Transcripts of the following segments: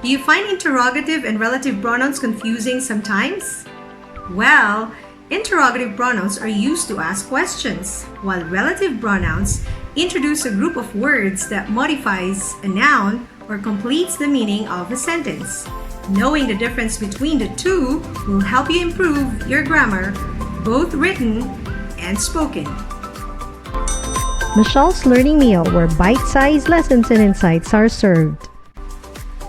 Do you find interrogative and relative pronouns confusing sometimes? Well, interrogative pronouns are used to ask questions, while relative pronouns introduce a group of words that modifies a noun or completes the meaning of a sentence. Knowing the difference between the two will help you improve your grammar, both written and spoken. Michelle's Learning Meal, where bite-sized lessons and insights are served.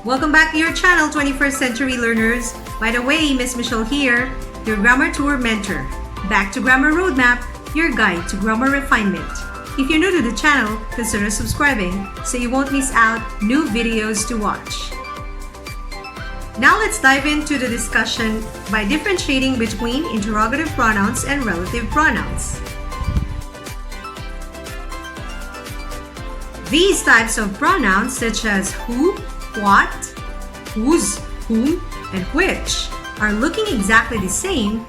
Welcome back to your channel, 21st Century Learners. By the way, Miss Michelle here, your Grammar Tour Mentor. Back to Grammar Roadmap, your guide to grammar refinement. If you're new to the channel, consider subscribing so you won't miss out new videos to watch. Now let's dive into the discussion by differentiating between interrogative pronouns and relative pronouns. These types of pronouns such as who, what, whose, whom, and which are looking exactly the same,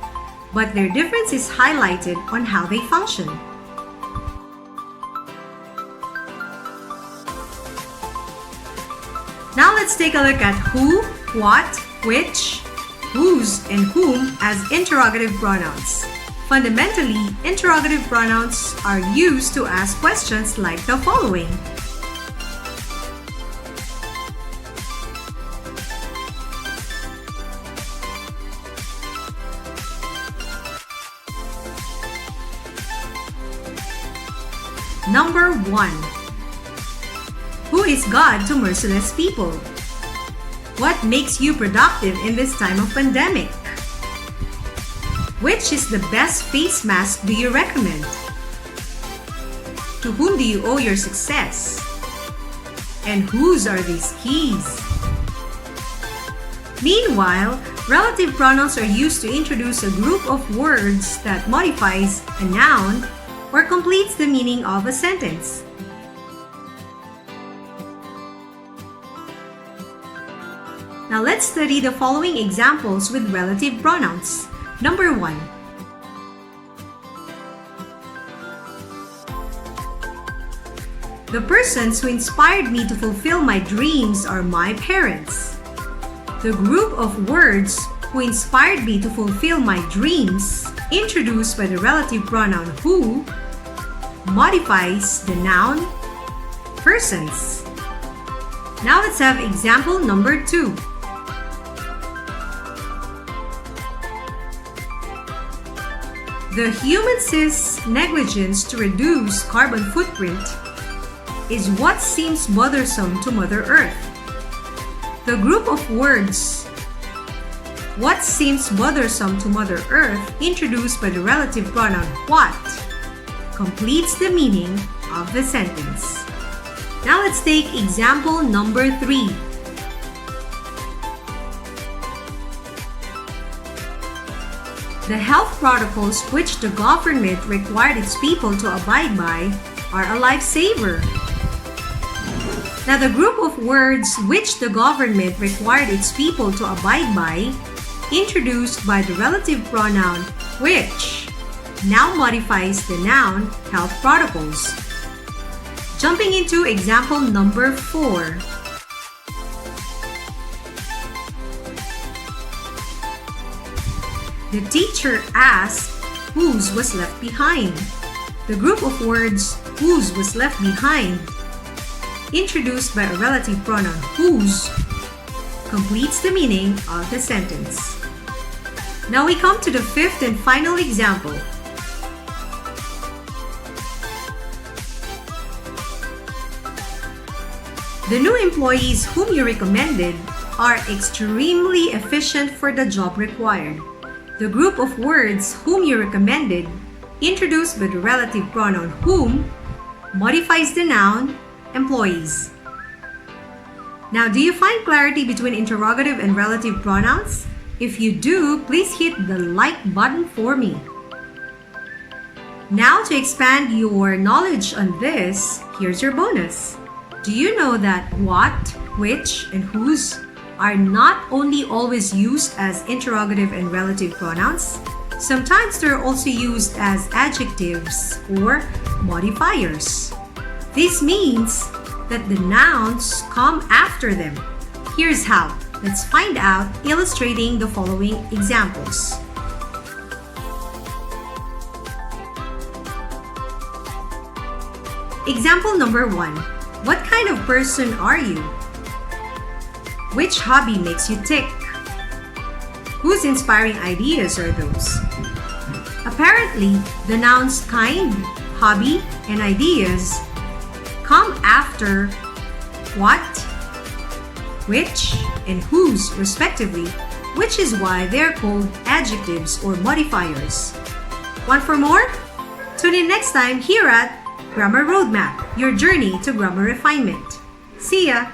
but their difference is highlighted on how they function. Now let's take a look at who, what, which, whose, and whom as interrogative pronouns. Fundamentally, interrogative pronouns are used to ask questions like the following. Number 1. Who is God to merciless people? What makes you productive in this time of pandemic? Which is the best face mask do you recommend? To whom do you owe your success? And whose are these keys? Meanwhile, relative pronouns are used to introduce a group of words that modifies a noun or completes the meaning of a sentence. Now let's study the following examples with relative pronouns. Number 1. The persons who inspired me to fulfill my dreams are my parents. The group of words who inspired me to fulfill my dreams, introduced by the relative pronoun who, modifies the noun persons. Now let's have example number 2. The human's negligence to reduce carbon footprint is what seems bothersome to Mother Earth. The group of words what seems bothersome to Mother Earth, introduced by the relative pronoun what, completes the meaning of the sentence. Now let's take example number 3. The health protocols which the government required its people to abide by are a lifesaver. Now the group of words which the government required its people to abide by, introduced by the relative pronoun which, now modifies the noun health protocols. Jumping into example number 4. The teacher asked whose was left behind. The group of words whose was left behind, introduced by a relative pronoun whose, completes the meaning of the sentence. Now we come to the fifth and final example. The new employees whom you recommended are extremely efficient for the job required. The group of words whom you recommended, introduced by the relative pronoun whom, modifies the noun employees. Now, do you find clarity between interrogative and relative pronouns? If you do, please hit the like button for me. Now, to expand your knowledge on this, here's your bonus. Do you know that what, which, and whose are not only always used as interrogative and relative pronouns? Sometimes they're also used as adjectives or modifiers. This means that the nouns come after them. Here's how. Let's find out illustrating the following examples. Example number 1. What kind of person are you? Which hobby makes you tick? Whose inspiring ideas are those? Apparently, the nouns kind, hobby, and ideas come after what, which, and whose respectively, which is why they're called adjectives or modifiers. Want for more? Tune in next time here at Grammar Roadmap, your journey to grammar refinement. See ya!